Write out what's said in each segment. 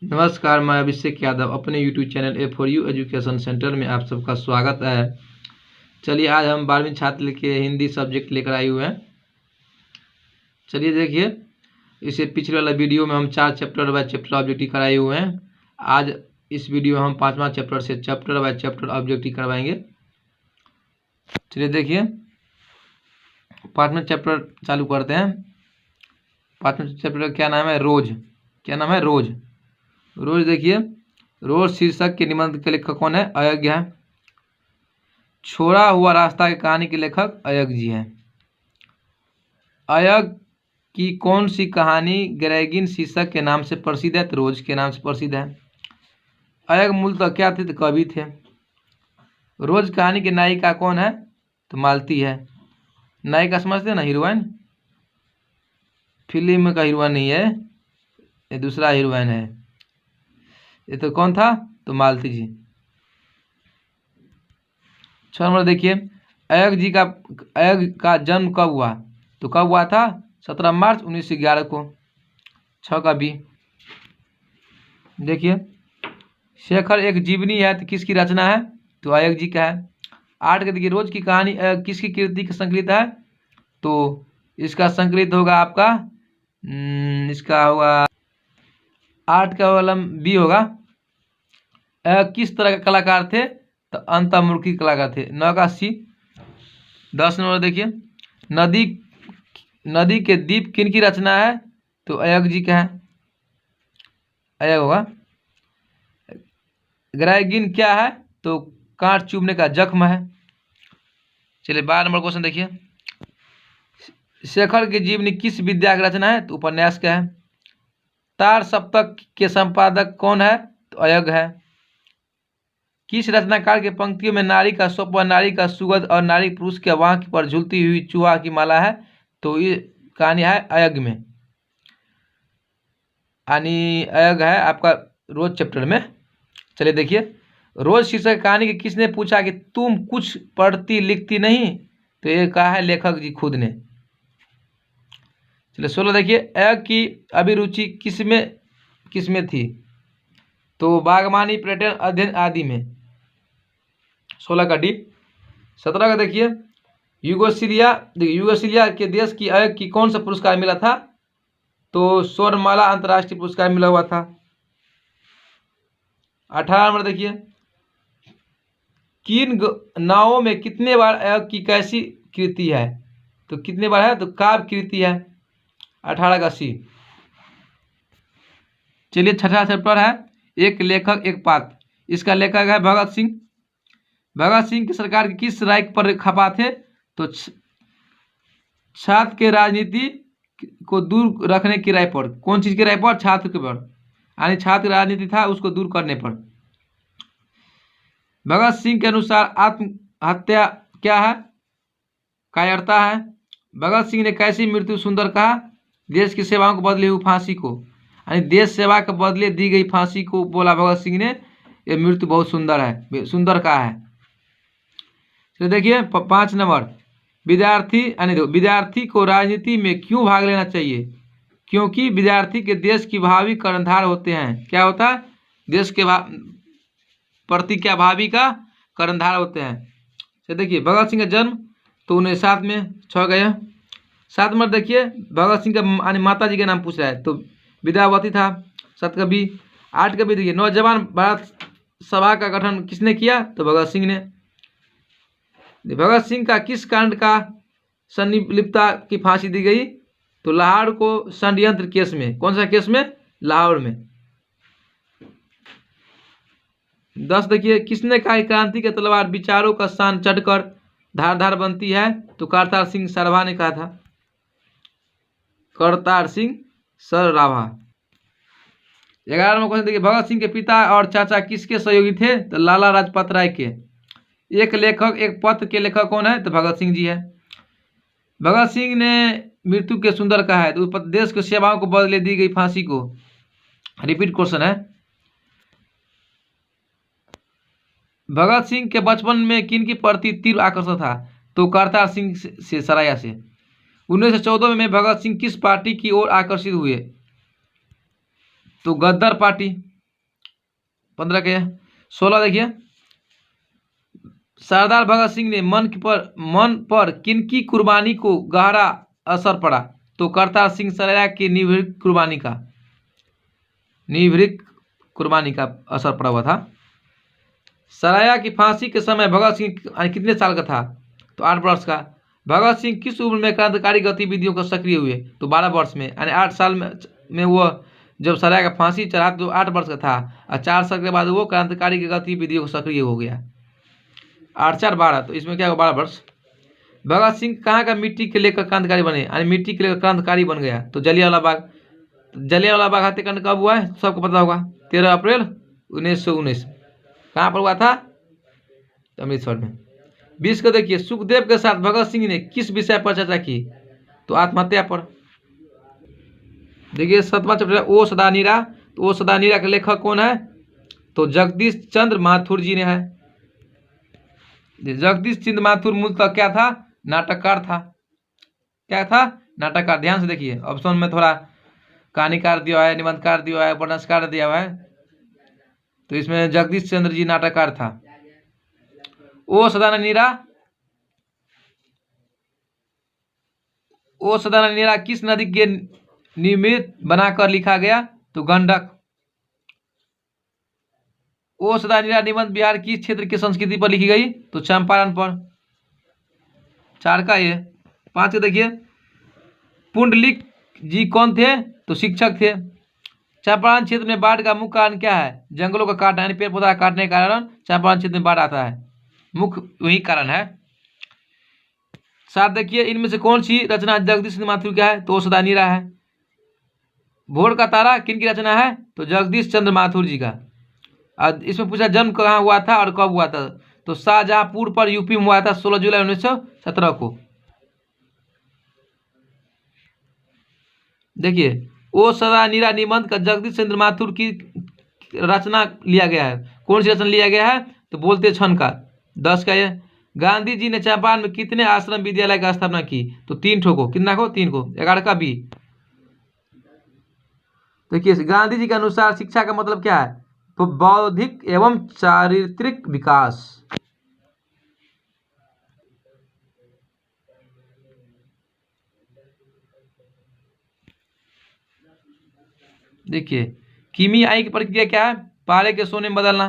नमस्कार, मैं अभिषेक यादव अपने YouTube channel A for you education centre में आप सबका स्वागत है। चलिए आज हम 12वीं छात्र के हिंदी सब्जेक्ट लेकर आए हुए हैं। चलिए देखिए, इसे पिछले वाला वीडियो में हम 4 चैप्टर बाय चैप्टर ऑब्जेक्टिव कराए हुए हैं। आज इस वीडियो में हम 5वां चैप्टर से चैप्टर बाय चैप्टर ऑब्जेक्टिव करवाएंगे। चलिए देखिए, 5वां चैप्टर चालू करते हैं। 5वां चैप्टर का क्या नाम है? रोज। क्या नाम है? रोज। रोज देखिए, रोज शीर्षक के निबंध के लेखक कौन है? अयज्ञ है। छोड़ा हुआ रास्ता की कहानी के लेखक अयज्ञ जी हैं। अयज्ञ की कौन सी कहानी ग्रेगिन शीर्षक के नाम से प्रसिद्ध है? तो रोज के नाम से प्रसिद्ध है। अयज्ञ मूलतः क्या थे? तो कवि थे। रोज कहानी की नायिका कौन है? तो मालती है। नायिका समझते हैं ना, हीरोइन। फिल्म का हीरोइन नहीं है, ये दूसरा हीरोइन है। ये तो कौन था? तो मालती जी। 6 नंबर देखिए, अयज्ञ का जन्म कब हुआ? तो कब हुआ था? 17 मार्च 1911 को। 6 का बी देखिए, शेखर एक जीवनी है, तो किसकी रचना है? तो अयज्ञ जी का है। 8 के देखिए, रोज की कहानी किसकी कृति का संकलित है? तो इसका संकलित होगा आपका इसका होगा 8 का वाला बी होगा। किस तरह के कलाकार थे? तो अंतर्मुखी कलाकार थे। 9 का सी। 10 नंबर देखिए, नदी के द्वीप किन की रचना है? तो अयज्ञ जी का है। अयज्ञ होगा। ग्रेगिन क्या है? तो कांट चुभने का जख्म है। चलिए 12 नंबर क्वेश्चन देखिए, शेखर की जीवनी किस विद्या की रचना है? तो उपन्यास का है। तार सप्तक के संपादक कौन है? तो अयज्ञ है। किस रचनाकार के पंक्तियों में नारी का स्वप्न, नारी का सुगंध और नारी पुरुष के वांक पर झूलती हुई चूहा की माला है? तो ये कहानी है अयज्ञ में, यानी अयज्ञ है आपका रोज चैप्टर में। चलिए देखिए, रोज शीर्षक कहानी की किसने पूछा कि तुम कुछ पढ़ती लिखती नहीं? तो ये कहा है लेखक जी खुद ने। चलिए 16 देखिए, अयज्ञ की अभिरुचि किसमें थी? तो बागवानी, पर्यटन, अध्ययन आदि में। 16 का डी। 17 का देखिए, यूगोस्लाविया के देश की अयज्ञ की कौन सा पुरस्कार मिला था? तो स्वर्णमाला अंतर्राष्ट्रीय पुरस्कार मिला हुआ था। 18 नंबर देखिए, किन नावों में कितने बार अयज्ञ की कैसी कृति है? तो कितने बार है? तो काव्य कृति है। 18 का सी। चलिए 6वां चैप्टर है एक लेखक एक पात्र। इसका लेखक है भगत सिंह। भगत सिंह की सरकार की किस राय पर खपा थे? तो छात्र के राजनीति को दूर रखने की राय पर। कौन चीज की राय पर? छात्र के पर, यानी छात्र राजनीति था उसको दूर करने पर। भगत सिंह के अनुसार आत्महत्या क्या है? कायरता है। भगत सिंह ने कैसी मृत्यु सुंदर कहा? देश की सेवाओं को बदले हुई फांसी को, यानी देश सेवा के बदले दी गई फांसी को बोला भगत सिंह ने, यह मृत्यु बहुत सुंदर है, सुंदर कहा है। तो देखिए 5 नंबर, विद्यार्थी को राजनीति में क्यों भाग लेना चाहिए? क्योंकि विद्यार्थी के देश की भावी कर्णधार होते हैं। क्या होता है? देश के प्रति क्या भावी का कर्णधार होते हैं। तो देखिए, भगत सिंह का जन्म तो 1907 में। 6 गया। 7 नंबर देखिए, भगत सिंह का माता जी का नाम पूछ रहा है, तो विद्यावती था। 7 का बी। 8 का बी देखिए, नौजवान भारत सभा का गठन किसने किया? तो भगत सिंह ने। भगत सिंह का किस कांड का संलिप्तता की फांसी दी गई? तो लाहौर को षड्यंत्र केस में। कौन सा केस में? लाहौर में। 10 देखिए, किसने कहा क्रांति के तलवार विचारों का शान चढ़कर धारदार बनती है? तो करतार सिंह सराभा ने कहा था। करतार सिंह सराभा। 11 नंबर क्वेश्चन देखिए, भगत सिंह के पिता और चाचा किसके सहयोगी थे? तो लाला लाजपत राय के। एक लेखक एक पत्र के लेखक कौन है? तो भगत सिंह जी है। भगत सिंह ने मृत्यु के सुंदर कहा है, तो देश की सेवाओं को बदले दी गई फांसी को। रिपीट क्वेश्चन है। भगत सिंह के बचपन में किन की प्रति तीव्र आकर्षण था? तो करतार सिंह से सराया से। 1914 में भगत सिंह किस पार्टी की ओर आकर्षित हुए? तो गद्दार पार्टी। 15 के 16 देखिए, सरदार भगत सिंह ने मन पर किनकी कुर्बानी को गहरा असर पड़ा? तो करतार सिंह सराया की निर्भीक कुर्बानी का असर पड़ा हुआ था। सराया की फांसी के समय भगत सिंह कितने साल का था? तो 8 वर्ष का। भगत सिंह किस उम्र में क्रांतिकारी गतिविधियों को सक्रिय हुए? तो 12 वर्ष में, यानी 8 साल में वो जब सराया का फांसी चढ़ा तो 8 वर्ष का था, और 4 साल के बाद वो क्रांतिकारी की गतिविधियों को सक्रिय हो गया। 8 4 12, तो इसमें क्या होगा 12 वर्ष। भगत सिंह कहाँ का मिट्टी के लेकर क्रांतिकारी बने, यानी मिट्टी के लेकर क्रांतिकारी बन गया? तो जलियांवाला बाग हत्याकांड कब हुआ है? सबको पता होगा, 13 अप्रैल 1919। कहाँ पर हुआ था? अमृतसर में। 20 को देखिए, सुखदेव के साथ भगत सिंह ने किस विषय पर चर्चा की? तो आत्महत्या पर। देखिए 7वां चैप्टर ओ सदा नीरा। तो ओ सदा नीरा के लेखक कौन है? तो जगदीश चंद्र माथुर जी ने है। जगदीश चंद्र माथुर मूलतः क्या था? नाटककार था। क्या था? नाटककार। ध्यान से देखिए, ऑप्शन में थोड़ा कहानीकार दिया हुआ है, निबंधकार दिया हुआ है, उपन्यासकार दिया हुआ है, तो इसमें जगदीश चंद्र जी नाटककार था। ओ सदानंद नीरा किस नदी के निमित्त बनाकर लिखा गया? तो गंडक। ओ सदानंद नीरा निबंध बिहार किस क्षेत्र की संस्कृति पर लिखी गई? तो चंपारण पर। 4 का ये। 5 देखिए, पुंडलिक जी कौन थे? तो शिक्षक थे। चंपारण क्षेत्र में बाढ़ का मुख्य कारण क्या है? जंगलों का काटना, यानी पेड़ पौधा काटने के कारण चंपारण क्षेत्र में बाढ़ आता है, मुख्य वही कारण है। 7 देखिए, इनमें से कौन सी रचना जगदीश चंद्र माथुर का है? तो सदा नीरा है। भोर का तारा किन की रचना है? तो जगदीश चंद्र माथुर जी का। और इसमें पूछा जन्म कहाँ हुआ था और कब हुआ था? तो शाहजहांपुर पर यूपी में हुआ था 16 जुलाई 1917 को। देखिए, ओ सदा नीरा निबंध का जगदीश चंद्र माथुर की रचना लिया गया है। कौन सी रचना लिया गया है? तो बोलते छन का। 10 का ये, गांधी जी ने चंपारण में कितने आश्रम विद्यालय की स्थापना की? तो 3 ठो को। कितना को? 3 को। 11 का बी। देखिए, गांधी जी के अनुसार शिक्षा का मतलब क्या है? तो बौद्धिक एवं चारित्रिक विकास। देखिए, कीमियाई की प्रक्रिया क्या है? पारे के सोने में बदलना।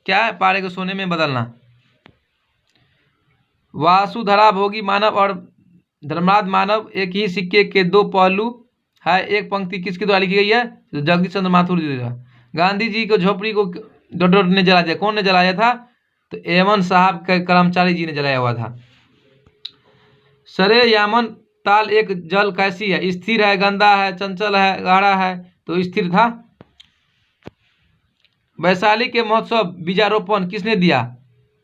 क्या है? पारे के सोने में बदलना। वासुधरा भोगी मानव और धर्मराज मानव एक ही सिक्के के 2 पहलू है। एक पंक्ति किसके द्वारा लिखी गई है? तो जगदीश चंद्र माथुर जी द्वारा। गांधी जी को झोपड़ी को डॉक्टर ने जला दिया। कौन ने जलाया था? तो एमन साहब के कर्मचारी जी ने जलाया हुआ था। सरे यामन ताल एक जल कैसी है? स्थिर है, गंदा है, चंचल है, गाढ़ा है? तो स्थिर था। वैशाली के महोत्सव बीजारोपण किसने दिया?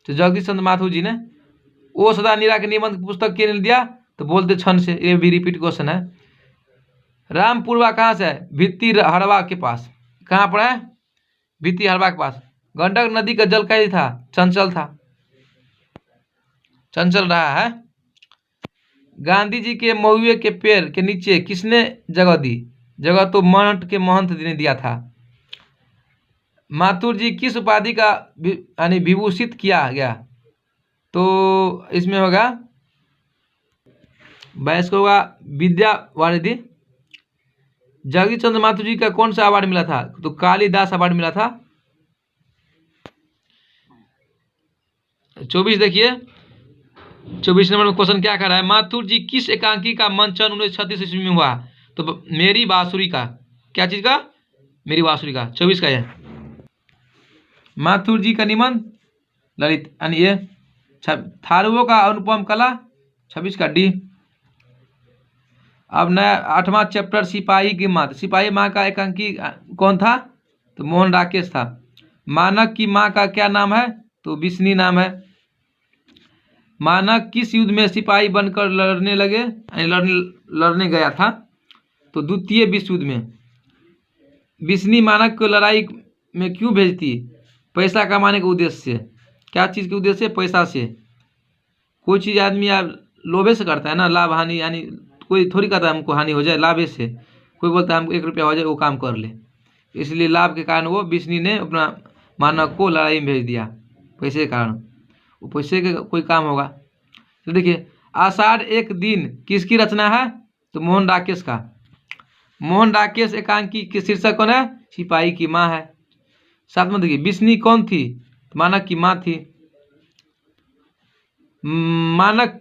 तो जगदीश चंद्र माथुर जी ने। ओ सदा नीरा के निबंध पुस्तक किसने दिया? तो बोलते छन से। ये भी रिपीट क्वेश्चन है। रामपुरवा कहाँ से है? भित्ती हरवा के पास। कहाँ पर है? भित्ती हरवा के पास। गंडक नदी का जल कैसी था? चंचल था, चंचल रहा है। गांधी जी के महुए के पेड़ के नीचे किसने जगह दी? जगह तो मठ के महंत ने दिया था। माथुर जी किस उपाधि का यानी विभूषित किया गया? तो इसमें होगा बैस को होगा विद्यावारिधि। जगदीश चंद्र माथुर जी का कौन सा अवार्ड मिला था? तो कालिदास अवार्ड मिला था। 24 देखिए, 24 नंबर में क्वेश्चन क्या कर रहा है? माथुर जी किस एकांकी का मंचन 1936 ईस्वी में हुआ? तो मेरी बांसुरी का। क्या चीज का? मेरी बांसुरी का। 24 का है। माथुर जी का निबंध ललित, यानी ये। थारुओं का अनुपम कला 26 का डी। अब नया 8वां चैप्टर सिपाही की माँ। सिपाही माँ का एकांकी कौन था? तो मोहन राकेश था। मानक की माँ का क्या नाम है? तो बिस्नी नाम है। मानक किस युद्ध में सिपाही बनकर लड़ने लगे, लड़ने गया था? तो द्वितीय विश्व युद्ध में। बिस्नी मानक को लड़ाई में क्यों भेजती? पैसा कमाने के उद्देश्य से। क्या चीज़ के उद्देश्य से? पैसा से। कोई चीज़ आदमी लोभे से करता है ना, लाभ हानि, यानी कोई थोड़ी कहता है हमको हानि हो जाए, लाभे से। कोई बोलता है हमको 1 रुपया हो जाए, वो काम कर ले। इसलिए लाभ के कारण वो बिस्नी ने अपना मानक को लड़ाई में भेज दिया पैसे के कारण। वो पैसे के कोई काम होगा। तो देखिए आषाढ़ एक दिन किसकी रचना है? तो मोहन राकेश का। मोहन राकेश एकांकी के शीर्षक कौन है? सिपाही की माँ है। साथ में देखिए बिस्नी कौन थी? मानक की माँ थी। मानक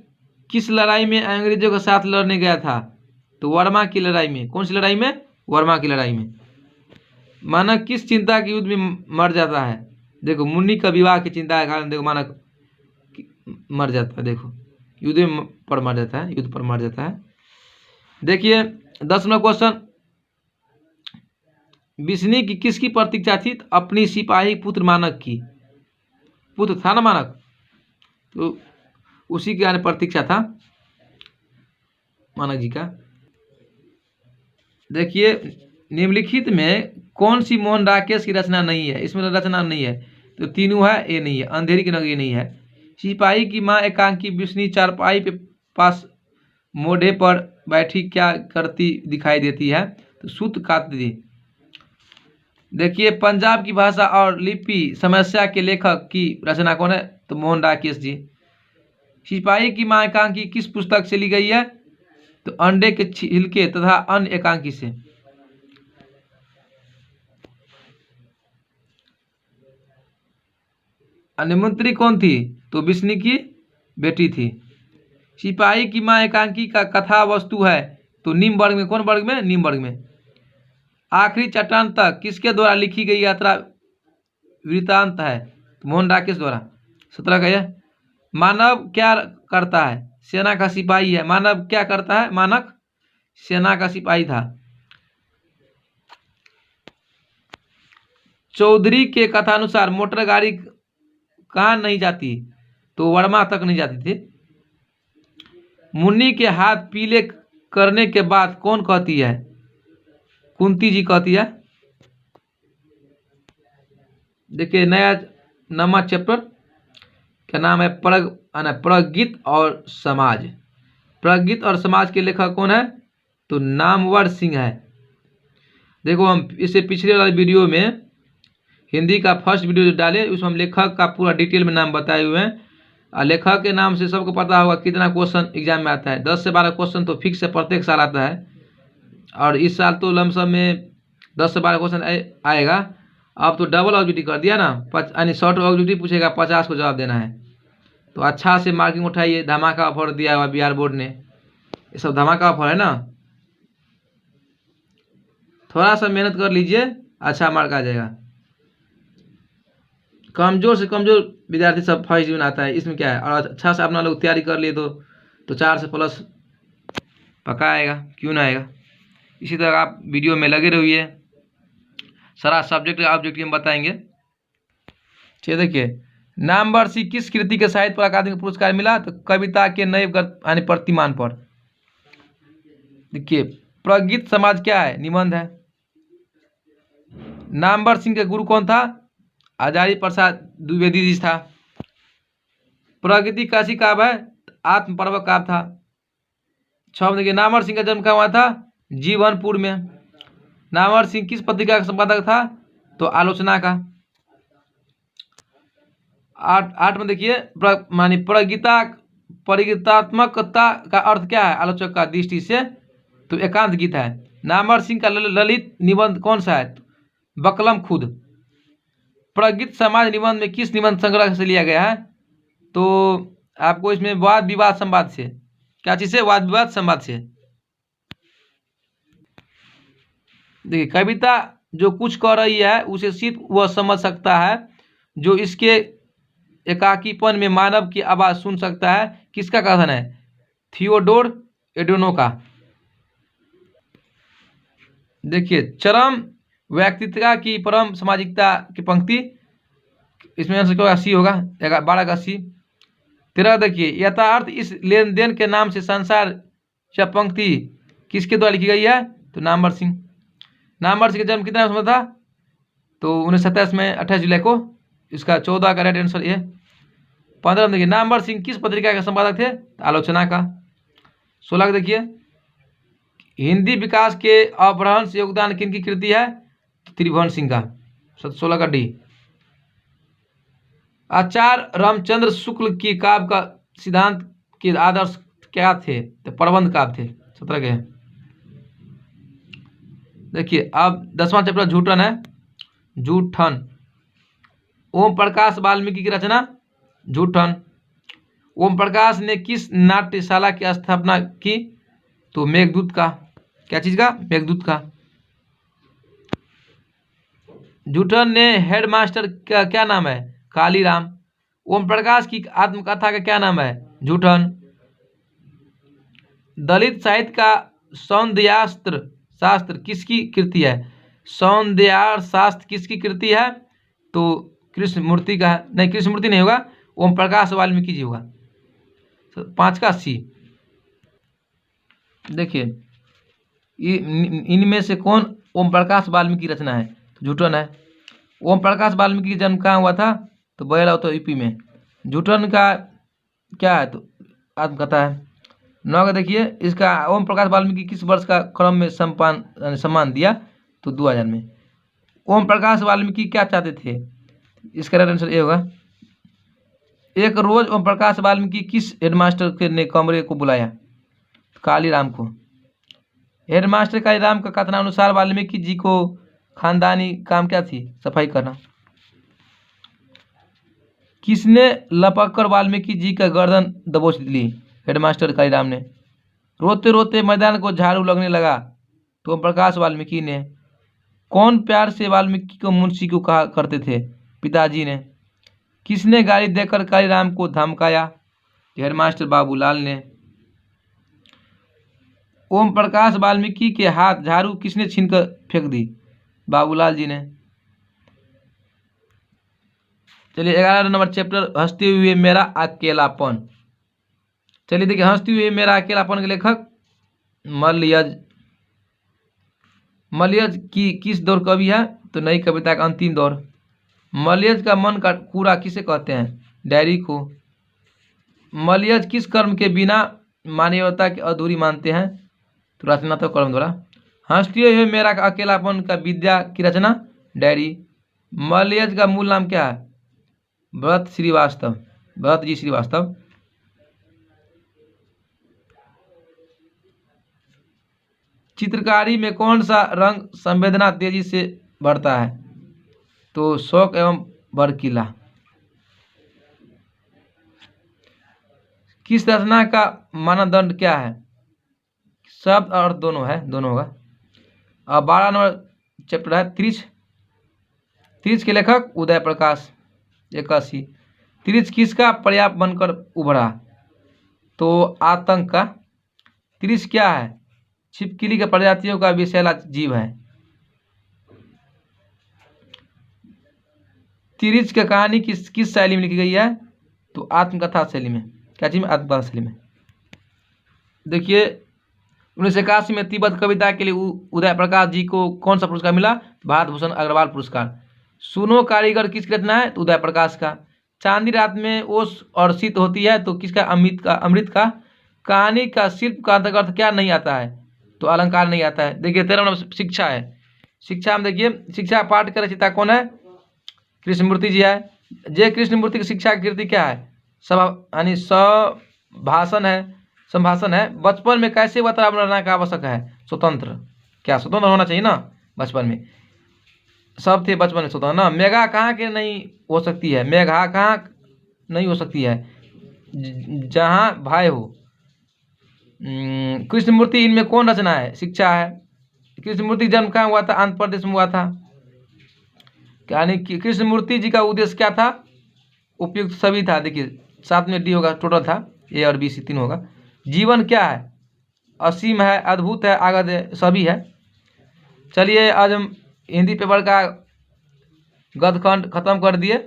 किस लड़ाई में अंग्रेजों के साथ लड़ने गया था? तो वर्मा की लड़ाई में। कौन सी लड़ाई में? वर्मा की लड़ाई में। मानक किस चिंता के युद्ध में मर जाता है? देखो मुन्नी का विवाह की चिंता के कारण देखो मानक मर जाता है। देखो युद्ध पर मर जाता है, युद्ध पर मर जाता है। देखिए 10वां क्वेश्चन, बिस्नी की किसकी प्रतीक्षा थी? अपनी सिपाही पुत्र मानक की। पुत्र था ना मानक, तो उसी के आने प्रतीक्षा था मानक जी का। देखिए निम्नलिखित में कौन सी मोहन राकेश की रचना नहीं है? इसमें रचना नहीं है, तो तीनों है, ये नहीं है। अंधेरी की नगरी नहीं है। सिपाही की माँ एकांकी बिस्नी चारपाई पे पास मोढ़े पर बैठी क्या करती दिखाई देती है? तो सूत काटती। देखिए पंजाब की भाषा और लिपि समस्या के लेखक की रचना कौन है? तो मोहन राकेश जी। सिपाही की माँ एकांकी किस पुस्तक से ली गई है? तो अंडे के छिलके तथा अन्य एकांकी से। निमंत्री कौन थी? तो बिस्नी की बेटी थी। सिपाही की माँ एकांकी का कथा वस्तु है? तो निम्न वर्ग में। कौन वर्ग में? निम्न वर्ग में। आखिरी चट्टान तक किसके द्वारा लिखी गई यात्रा वृत्तांत है? तो मोहन राकेश द्वारा। 17 का यह। मानव क्या करता है? सेना का सिपाही है। मानव क्या करता है? मानक सेना का सिपाही था। चौधरी के कथानुसार मोटर गाड़ी कहाँ नहीं जाती? तो वर्मा तक नहीं जाती थी। मुन्नी के हाथ पीले करने के बाद कौन कहती है? कुंती जी कहती है। देखिए नया नवा चैप्टर का नाम है प्रगीत और समाज। प्रगीत और समाज के लेखक कौन है? तो नामवर सिंह है। देखो हम इससे पिछले वाले वीडियो में हिंदी का फर्स्ट वीडियो जो डाले उसमें हम लेखक का पूरा डिटेल में नाम बताए हुए हैं। और लेखक के नाम से सबको पता होगा कितना क्वेश्चन एग्जाम में आता है। 10 से 12 क्वेश्चन तो फिक्स है, प्रत्येक साल आता है। और इस साल तो लमसम में 10 से 12 क्वेश्चन आएगा। अब तो डबल ऑब्जेक्टिव कर दिया ना, यानी शॉर्ट ऑब्जेक्टिव पूछेगा, 50 को जवाब देना है। तो अच्छा से मार्किंग उठाइए। धमाका ऑफर दिया हुआ बिहार बोर्ड ने, ये सब धमाका ऑफर है ना। थोड़ा सा मेहनत कर लीजिए, अच्छा मार्क आ जाएगा। कमजोर से कमजोर विद्यार्थी सब फर्स्ट डिवीजन आता है, इसमें क्या है। और अच्छा से अपना लोग तैयारी कर लिए तो 4 से प्लस पक्का आएगा, क्यों ना आएगा। इसी तरह आप वीडियो में लगे रहिए, सारा सब्जेक्ट ऑब्जेक्टिव हम बताएंगे। चलिए देखिए नामवर सिंह किस कृति के साहित्य पर अकादमी पुरस्कार मिला? तो कविता के नए यानी प्रतिमान पर। देखिए प्रगीत समाज क्या है? निबंध है। नामवर सिंह के गुरु कौन था? हजारी प्रसाद द्विवेदी जी था। प्रगति कैसी काव्य है? आत्मपर्व काव्य था। 6 देखिए नामवर सिंह का जन्म कहाँ हुआ था? जीवनपुर में। नामवर सिंह किस पत्रिका का संपादक था? तो आलोचना का। 8 में देखिए मानी परिगीतात्मकता का अर्थ क्या है आलोचक का दृष्टि से? तो एकांत गीत है। नामवर सिंह का ललित निबंध कौन सा है? बकलम खुद। प्रगीत समाज निबंध में किस निबंध संग्रह से लिया गया है? तो आपको इसमें वाद विवाद संवाद से। क्या चीज से? वाद विवाद संवाद से। देखिए कविता जो कुछ कह रही है उसे सिर्फ वह समझ सकता है जो इसके एकाकीपन में मानव की आवाज सुन सकता है। किसका कथन है? थियोडोर एडोनो का। देखिए चरम व्यक्तित्व की परम सामाजिकता की पंक्ति, इसमें आंसर क्या सी होगा? 12 का सी। 13 देखिए यथार्थ इस लेन देन के नाम से संसार या पंक्ति किसके द्वारा लिखी गई है? तो नामवर सिंह। नामवर सिंह का जन्म कितना उसमें था? तो 1927 में 28 जुलाई को। इसका 14 का राइट आंसर ये। 15 देखिए नामवर सिंह किस पत्रिका के संपादक थे? आलोचना का। 16 देखिए हिंदी विकास के अपभ्रंश योगदान किन की कृति है? त्रिभुवन सिंह का 16 का डी। आचार्य रामचंद्र शुक्ल की काव्य का सिद्धांत के आदर्श क्या थे? तो प्रबंध काव्य थे। 17 के। देखिए अब 10वां चैप्टर झूठन है। झूठन ओम प्रकाश वाल्मीकि की रचना झूठन। ओम प्रकाश ने किस नाट्यशाला की स्थापना की? तो मेघदूत का। क्या चीज का? मेघदूत का। झूठन ने हेडमास्टर का क्या नाम है? कालीराम। ओम प्रकाश की आत्मकथा का क्या नाम है? झूठन। दलित साहित्य का सौंदर्यास्त्र शास्त्र किसकी कृति है? सौंदर्य शास्त्र किसकी कृति है? तो कृष्णमूर्ति का। नहीं, कृष्णमूर्ति नहीं होगा, ओम प्रकाश वाल्मीकि जी होगा। 5 का सी। देखिए इनमें से कौन ओम प्रकाश वाल्मीकि की रचना है? तो झूठन है। ओम प्रकाश वाल्मीकि का जन्म कहाँ हुआ था? तो बयला तो यूपी में। झूठन का क्या है? तो आत्मकथा है। 9 का देखिए इसका ओम प्रकाश वाल्मीकि किस वर्ष का क्रम में सम्मान दिया? तो 2000 में। ओम प्रकाश वाल्मीकि क्या चाहते थे? इसका राइट आंसर ए होगा। एक रोज ओम प्रकाश वाल्मीकि किस हेडमास्टर ने कमरे को बुलाया? कालीराम को। हेडमास्टर कालीराम का कथनानुसार वाल्मीकि जी को खानदानी काम क्या थी? सफाई करना। किसने लपककर वाल्मीकि जी का गर्दन दबोच ली? हेडमास्टर कालीराम ने। रोते रोते मैदान को झाड़ू लगने लगा तो ओम प्रकाश वाल्मीकि ने। कौन प्यार से वाल्मीकि को मुंशी को कहा करते थे? पिताजी ने। किसने गाली देकर कालीराम को धमकाया? हेडमास्टर बाबूलाल ने। ओम प्रकाश वाल्मीकि के हाथ झाड़ू किसने छीनकर फेंक दी? बाबूलाल जी ने। चलिए 11 नंबर चैप्टर हंसते हुए मेरा अकेलापन। चलिए देखिए हंसते हुए मेरा अकेलापन के लेखक मलयज। मलयज की किस दौर कवि है? तो नई कविता का अंतिम दौर। मलयज का मन का कूड़ा किसे कहते हैं? डायरी को। मलयज किस कर्म के बिना मानवता की अधूरी मानते हैं? तो रचनात्मक कर्म द्वारा। हंसते हुए मेरा अकेलापन का विद्या की रचना डायरी। मलयज का मूल नाम क्या है? भरत श्रीवास्तव। भरत जी श्रीवास्तव। चित्रकारी में कौन सा रंग संवेदना तेजी से बढ़ता है? तो शौक एवं भड़कीला। किस रचना का मानदंड क्या है? शब्द और अर्थ दोनों है, दोनों होगा। अब 12 नंबर चैप्टर है त्रिच। त्रिच के लेखक उदय प्रकाश। 81। त्रिच किसका पर्याप्त बनकर उभरा? तो आतंक का। त्रिच क्या है? छिपकली के प्रजातियों का विषैला जीव है। त्रिच की कहानी किस शैली में लिखी गई है? तो आत्मकथा शैली में। क्या चीज में? आत्मकथा शैली में। देखिए 1981 में तिब्बत कविता के लिए उदय प्रकाश जी को कौन सा पुरस्कार मिला? भारत भूषण अग्रवाल पुरस्कार। सुनो कारीगर किसकी रचना है? तो उदय प्रकाश का। चांदी रात में ओस और शीत होती है तो किसका? अमृत का। कहानी का शिल्प का अंतर्गत क्या नहीं आता है? तो अलंकार नहीं आता है। देखिए 13 नंबर शिक्षा है। शिक्षा में देखिए शिक्षा पाठ का रचयिता कौन है? कृष्णमूर्ति जी है। जय कृष्णमूर्ति की शिक्षा की कृति क्या है? सभा यानी संभाषण है। संभाषण है। बचपन में कैसे वातावरण रहना का आवश्यक है? स्वतंत्र। क्या स्वतंत्र होना चाहिए ना बचपन में? सब थे बचपन में स्वतंत्र ना। मेघा कहाँ के नहीं हो सकती है? मेघा कहाँ नहीं हो सकती है? जहाँ भय हो। कृष्णमूर्ति इनमें कौन रचना है? शिक्षा है। कृष्णमूर्ति जन्म कहाँ हुआ था? आंध्र प्रदेश में हुआ था। यानी कि कृष्णमूर्ति जी का उद्देश्य क्या था? उपयुक्त सभी था। देखिए 7 में डी होगा, टोटल था ए और बी सी 3 होगा। जीवन क्या है? असीम है, अद्भुत है, आगध है, सभी है। चलिए आज हम हिंदी पेपर का गद्यखंड खत्म कर दिए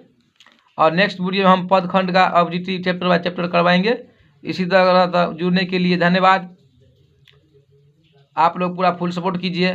और नेक्स्ट वीडियो में हम पदखंड का ऑब्जेक्टिव चैप्टर बाय चैप्टर करवाएंगे। इसी तरह जुड़ने के लिए धन्यवाद। आप लोग पूरा फुल सपोर्ट कीजिए।